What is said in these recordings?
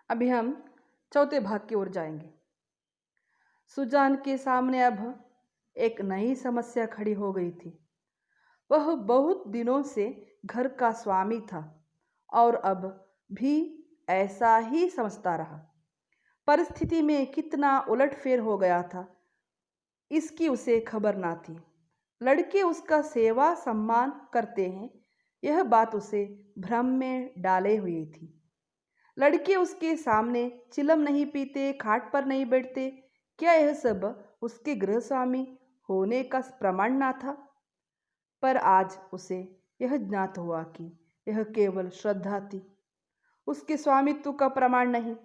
अभी हम चौथे भाग की ओर जाएंगे। सुजान के सामने अब एक नई समस्या खड़ी हो गई थी। वह बहुत दिनों से घर का स्वामी था और अब भी ऐसा ही समझता रहा। परिस्थिति में कितना उलटफेर हो गया था, इसकी उसे खबर ना थी। लड़के उसका सेवा सम्मान करते हैं, यह बात उसे भ्रम में डाले हुई थी। लड़के उसके सामने चिलम नहीं पीते, खाट पर नहीं बैठते, क्या यह सब उसके गृहस्वामी होने का प्रमाण ना था? पर आज उसे यह ज्ञात हुआ कि यह केवल श्रद्धा थी, उसके स्वामित्व का प्रमाण नहीं।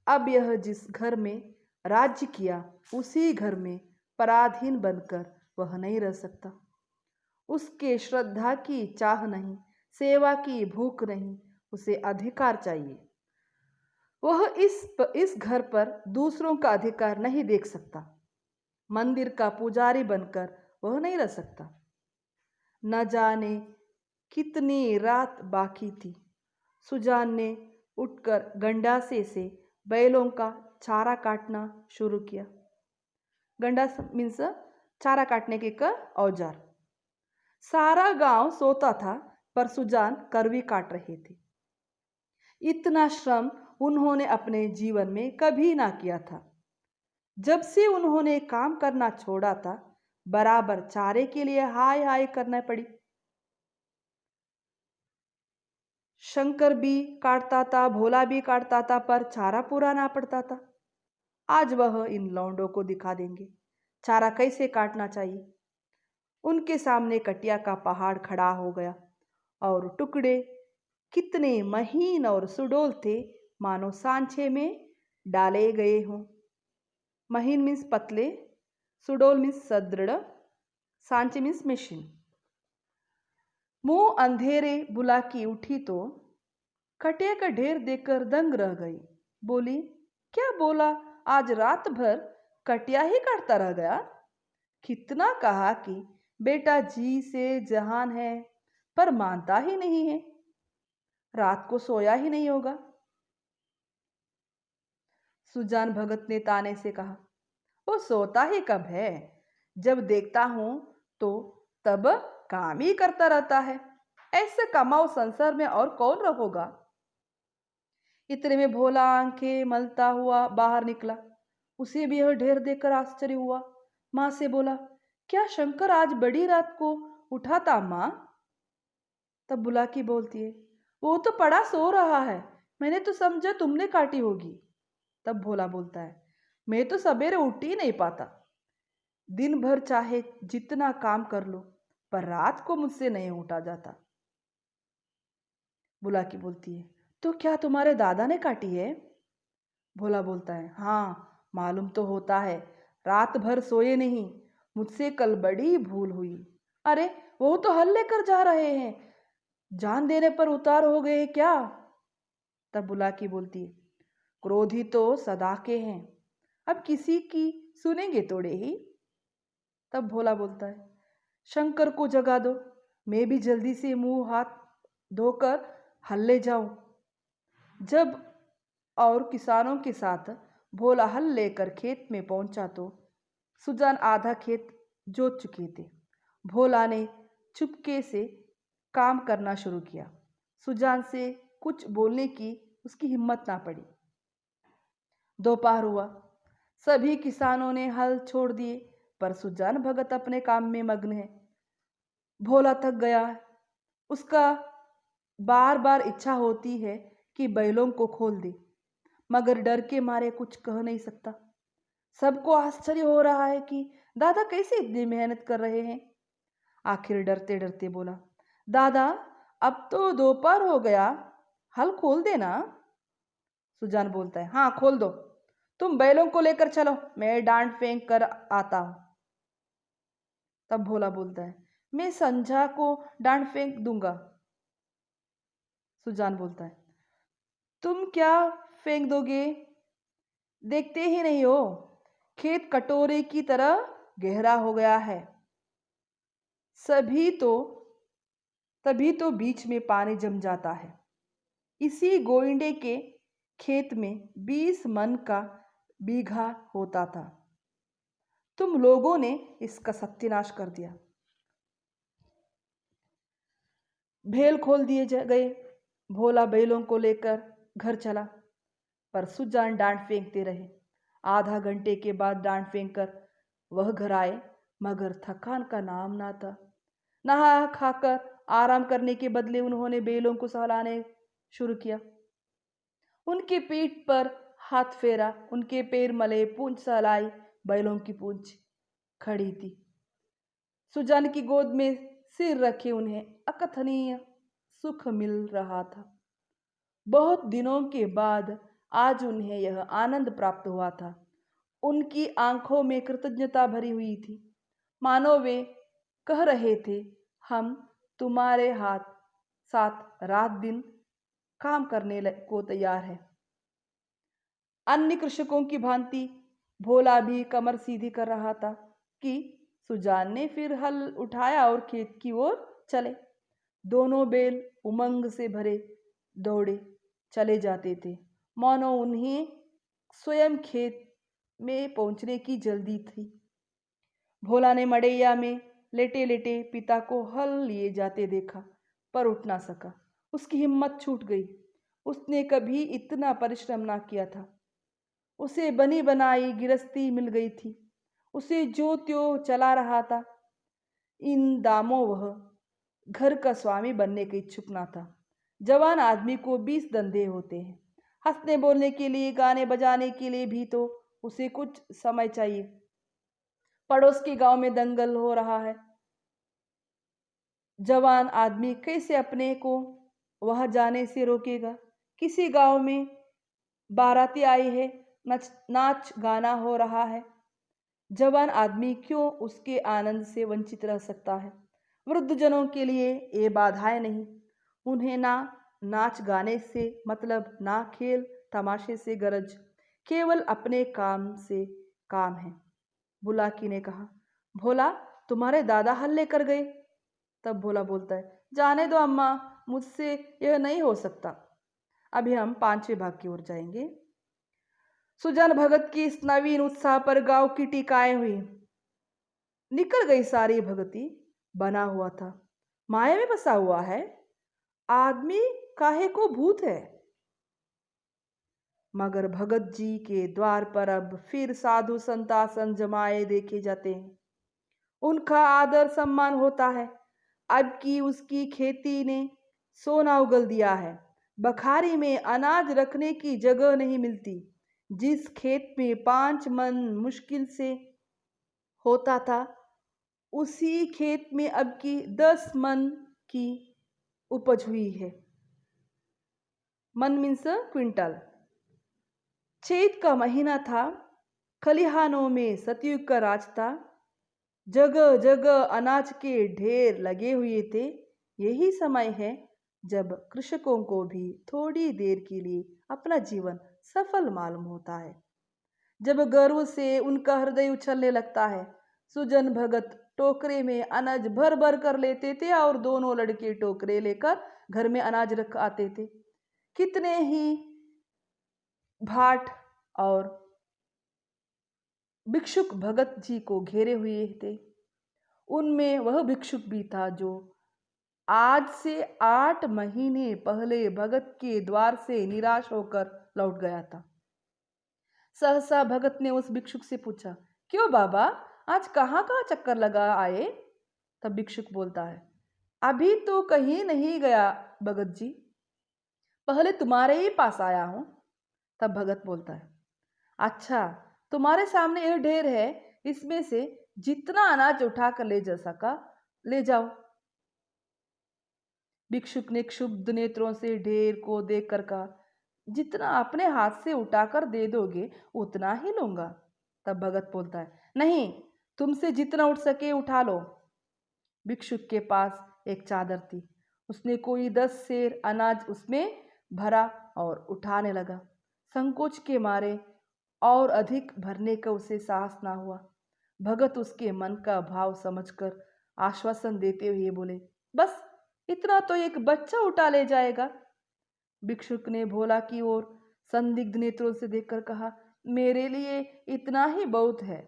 अब यह जिस घर में राज्य किया, उसी घर में पराधीन बनकर वह नहीं रह सकता। उसके श्रद्धा की चाह नहीं, सेवा की भूख नहीं, उसे अधिकार चाहिए। वह इस घर पर दूसरों का अधिकार नहीं देख सकता। मंदिर का पुजारी बनकर वह नहीं रह सकता। न जाने कितनी रात बाकी थी। सुजान ने उठकर गंडासे से बैलों का चारा काटना शुरू किया। गंडासा मीन्स चारा काटने के का औजार। सारा गांव सोता था, पर सुजान करवी काट रहे थे। इतना श्रम उन्होंने अपने जीवन में कभी ना किया था। जब से उन्होंने काम करना छोड़ा था, बराबर चारे के लिए हाय हाय करना पड़ी। शंकर भी काटता था, भोला भी काटता था, पर चारा पूरा ना पड़ता था। आज वह इन लौंडों को दिखा देंगे चारा कैसे काटना चाहिए। उनके सामने कटिया का पहाड़ खड़ा हो गया और टुकड़े कितने महीन और सुडौल थे, मानो सांचे में डाले गए हों। महीन मीन्स पतले, सुडौल मीन्स सदृढ़, सांचे मीन्स मशीन। मुंह अंधेरे बुला की उठी तो कटिया का ढेर देखकर दंग रह गई। बोली, क्या बोला, आज रात भर कटिया ही काटता रह गया? कितना कहा कि बेटा जी से जहान है, पर मानता ही नहीं है। रात को सोया ही नहीं होगा। सुजान भगत ने ताने से कहा, वो सोता ही कब है? जब देखता हूं तो तब काम ही करता रहता है। ऐसे कमाओ संसार में और कौन रहोगा? इतने में भोला आंखें मलता हुआ बाहर निकला। उसे भी यह ढेर देखकर आश्चर्य हुआ। माँ से बोला, क्या शंकर आज बड़ी रात को उठा था माँ? तब बुलाकी बोलती है, वो तो पड़ा सो रहा है, मैंने तो समझा तुमने काटी होगी। तब भोला बोलता है, मैं तो सवेरे उठ ही नहीं पाता। दिन भर चाहे जितना काम कर लो, पर रात को मुझसे नहीं उठा जाता। बुलाकी बोलती है, तो क्या तुम्हारे दादा ने काटी है? भोला बोलता है, हाँ मालूम तो होता है, रात भर सोए नहीं, मुझसे कल बड़ी भूल हुई। अरे वो तो हल लेकर जा रहे हैं, जान देने पर उतार हो गए क्या? तब बुलाकी बोलती है, क्रोधी तो सदा के हैं, अब किसी की सुनेंगे तोड़े ही। तब भोला बोलता है, शंकर को जगा दो, मैं भी जल्दी से मुंह हाथ धोकर हल्ले जाऊं। जब और किसानों के साथ भोला हल लेकर खेत में पहुंचा तो सुजान आधा खेत जोत चुके थे। भोला ने चुपके से काम करना शुरू किया। सुजान से कुछ बोलने की उसकी हिम्मत ना पड़ी। दोपहर हुआ, सभी किसानों ने हल छोड़ दिए, पर सुजान भगत अपने काम में मग्न है। भोला थक गया है। उसका बार बार इच्छा होती है कि बैलों को खोल दे, मगर डर के मारे कुछ कह नहीं सकता। सबको आश्चर्य हो रहा है कि दादा कैसे इतनी मेहनत कर रहे हैं। आखिर डरते डरते बोला, दादा अब तो दोपहर हो गया, हल खोल देना। सुजान बोलता है, हाँ खोल दो, तुम बैलों को लेकर चलो, मैं डांट फेंक कर आता हूं। तब भोला बोलता है, मैं संझा को डांट फेंक दूंगा। सुजान बोलता है, तुम क्या फेंक दोगे? देखते ही नहीं हो, खेत कटोरे की तरह गहरा हो गया है। सभी तो तभी तो बीच में पानी जम जाता है। इसी गोइंडे के खेत में 20 मन का बीघा होता था। तुम लोगों ने इसका सत्यानाश कर दिया। भेल खोल दिए गए। भोला बैलों को लेकर घर चला, पर सुजान डांट फेंकते रहे। आधा घंटे के बाद डांट फेंक कर वह घर आए, मगर थकान का नाम ना था। नहा खाकर आराम करने के बदले उन्होंने बैलों को सहलाने शुरू किया। उनके पीठ पर हाथ फेरा, उनके पैर मले, पूंछ सहलाई। बैलों की पूंछ खड़ी थी। सुजान की गोद में सिर रखे उन्हें अकथनीय सुख मिल रहा था। बहुत दिनों के बाद आज उन्हें यह आनंद प्राप्त हुआ था। उनकी आंखों में कृतज्ञता भरी हुई थी, मानो वे कह रहे थे, हम तुम्हारे साथ रात दिन काम करने को तैयार है। अन्य कृषकों की भांति भोला भी कमर सीधी कर रहा था कि सुजान ने फिर हल उठाया और खेत की ओर चले। दोनों बैल उमंग से भरे दौड़े चले जाते थे, मानो उन्हें स्वयं खेत में पहुंचने की जल्दी थी। भोला ने मड़ैया में लेटे लेटे पिता को हल लिए जाते देखा, पर उठ ना सका। उसकी हिम्मत छूट गई। उसने कभी इतना परिश्रम ना किया था। उसे बनी बनाई गिरस्ती मिल गई थी। उसे जो त्यों चला रहा था। इन दामों वह घर का स्वामी बनने के इच्छुक ना था। जवान आदमी को 20 धंधे होते हैं। हंसने बोलने के लिए, गाने बजाने के लिए भी तो उसे कुछ समय चाहिए। पड़ोस के गांव में दंगल हो रहा है। जवान आदमी कैसे अपने को वहां जाने से रोकेगा? किसी गांव में बाराती आई है, नाच गाना हो रहा है। जवान आदमी क्यों उसके आनंद से वंचित रह सकता है? वृद्धजनों के लिए ये बाधाएं नहीं। उन्हें ना नाच गाने से मतलब, ना खेल तमाशे से गरज, केवल अपने काम से काम है। बुलाकी ने कहा, भोला, तुम्हारे दादा हल लेकर गए। तब भोला बोलता है, जाने दो अम्मा, मुझसे यह नहीं हो सकता। अभी हम 5वें भाग की ओर जाएंगे। सुजान भगत की इस नवीन उत्साह पर गांव की टीकाएं हुई। निकल गई सारी भगती। बना हुआ था, माया में बसा हुआ है। आदमी काहे को भूत है। मगर भगत जी के द्वार पर अब फिर साधु संतासन जमाए देखे जाते हैं। उनका आदर सम्मान होता है। अब की उसकी खेती ने सोना उगल दिया है। बखारी में अनाज रखने की जगह नहीं मिलती। जिस खेत में 5 मन मुश्किल से होता था, उसी खेत में अब की 10 मन की उपज हुई है। मन मीन्स क्विंटल। चैत का महीना था। खलिहानों में सतयुग का राज था। जगह जगह अनाज के ढेर लगे हुए थे। यही समय है जब कृषकों को भी थोड़ी देर के लिए अपना जीवन सफल मालूम होता है, जब गर्व से उनका हृदय उछलने लगता है। सुजन भगत टोकरे में अनाज भर भर कर लेते थे और दोनों लड़के टोकरे लेकर घर में अनाज रख आते थे। कितने ही भाट और भिक्षुक भगत जी को घेरे हुए थे। उनमें वह भिक्षुक भी था जो आज से 8 महीने पहले भगत के द्वार से निराश होकर लौट गया था। सहसा भगत ने उस भिक्षुक से पूछा, क्यों बाबा, आज कहाँ कहाँ चक्कर लगा आए? तब भिक्षुक बोलता है, अभी तो कहीं नहीं गया भगत जी, पहले तुम्हारे ही पास आया हूं। तब भगत बोलता है, अच्छा, तुम्हारे सामने यह ढेर है, इसमें से जितना अनाज उठा कर ले जा सका ले जाओ। भिक्षुक ने क्षुब्ध नेत्रों से ढेर को देखकर कहा, जितना अपने हाथ से उठाकर दे दोगे उतना ही लूंगा। तब भगत बोलता है, नहीं, तुमसे जितना उठ सके उठा लो। भिक्षुक के पास एक चादर थी। उसने कोई 10 सेर अनाज उसमें भरा और उठाने लगा। संकोच के मारे और अधिक भरने का उसे साहस ना हुआ। भगत उसके मन का भाव समझकर आश्वासन देते हुए बोले, बस इतना तो एक बच्चा उठा ले जाएगा। भिक्षुक ने भोला की ओर संदिग्ध नेत्रों से देखकर कहा, मेरे लिए इतना ही बहुत है।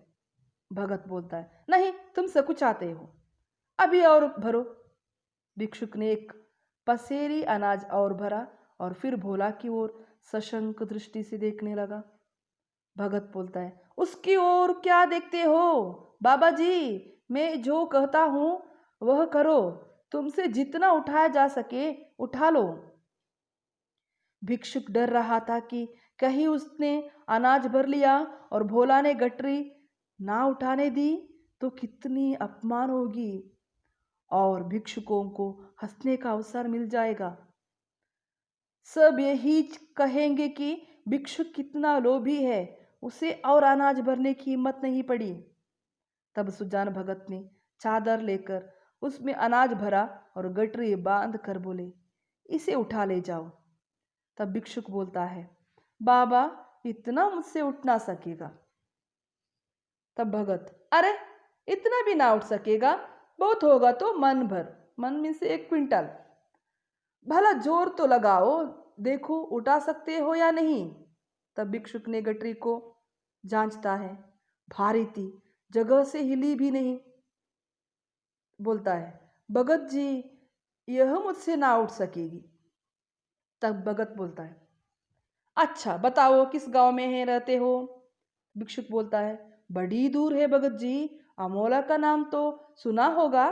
भगत बोलता है, नहीं, तुम सकुच आते हो, अभी और भरो। भिक्षुक ने एक पसेरी अनाज और भरा और फिर भोला की ओर सशंक दृष्टि से देखने लगा। भगत बोलता है, उसकी ओर क्या देखते हो बाबा जी, मैं जो कहता हूं वह करो, तुमसे जितना उठाया जा सके उठा लो। भिक्षुक डर रहा था कि कहीं उसने अनाज भर लिया और भोला ने गठरी ना उठाने दी तो कितनी अपमान होगी और भिक्षुकों को हंसने का अवसर मिल जाएगा। सब यही कहेंगे कि भिक्षुक कितना लोभी है, उसे और अनाज भरने की हिम्मत नहीं पड़ी। तब सुजान भगत ने चादर लेकर उसमें अनाज भरा और गठरी बांध कर बोले, इसे उठा ले जाओ। तब भिक्षुक बोलता है, बाबा इतना मुझसे उठ ना सकेगा। तब भगत, अरे इतना भी ना उठ सकेगा, बहुत होगा तो मन भर, मन में से 1 क्विंटल, भला जोर तो लगाओ, देखो उठा सकते हो या नहीं। तब भिक्षुक ने गठरी को जांचता है, भारी थी, जगह से हिली भी नहीं। बोलता है, भगत जी यह मुझसे ना उठ सकेगी। तब भगत बोलता है, अच्छा बताओ किस गांव में है रहते हो। भिक्षुक बोलता है, बड़ी दूर है भगत जी, अमोला का नाम तो सुना होगा।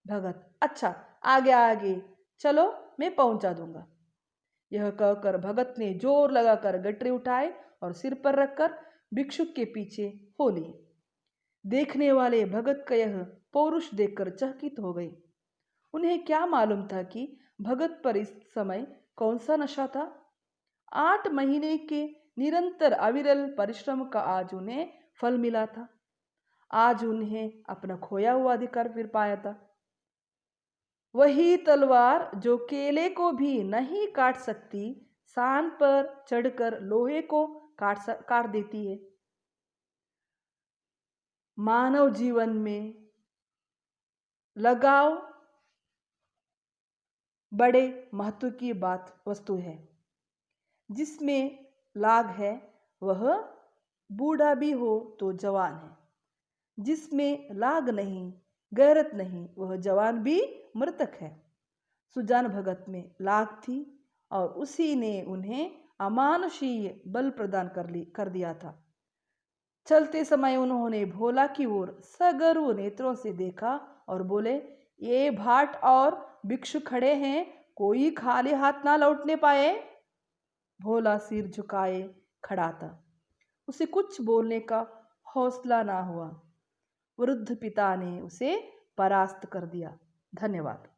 भगत, अच्छा आगे आगे चलो, मैं पहुंचा दूंगा। यह कहकर भगत ने जोर लगाकर गठरी उठाए और सिर पर रखकर भिक्षुक के पीछे हो लिए। देखने वाले भगत का यह पौरुष देखकर चकित हो गए। उन्हें क्या मालूम था कि भगत पर इस समय कौन सा नशा था। 8 महीने के निरंतर अविरल परिश्रम का आज उन्हें फल मिला था। आज उन्हें अपना खोया हुआ अधिकार फिर पाया था। वही तलवार जो केले को भी नहीं काट सकती, सान पर चढ़कर लोहे को काट देती है। मानव जीवन में लगाव बड़े महत्व की वस्तु है। जिसमें लाग है वह बूढ़ा भी हो तो जवान है, जिसमें लाग नहीं, गैरत नहीं, वह जवान भी मृतक है। सुजान भगत में लाग थी और उसी ने उन्हें अमानुषीय बल प्रदान कर दिया था। चलते समय उन्होंने भोला की ओर सगर्व नेत्रों से देखा और बोले, ये भाट और भिक्षु खड़े हैं, कोई खाली हाथ ना लौटने पाए। भोला सिर झुकाए खड़ा था, उसे कुछ बोलने का हौसला ना हुआ। वृद्ध पिता ने उसे परास्त कर दिया। धन्यवाद।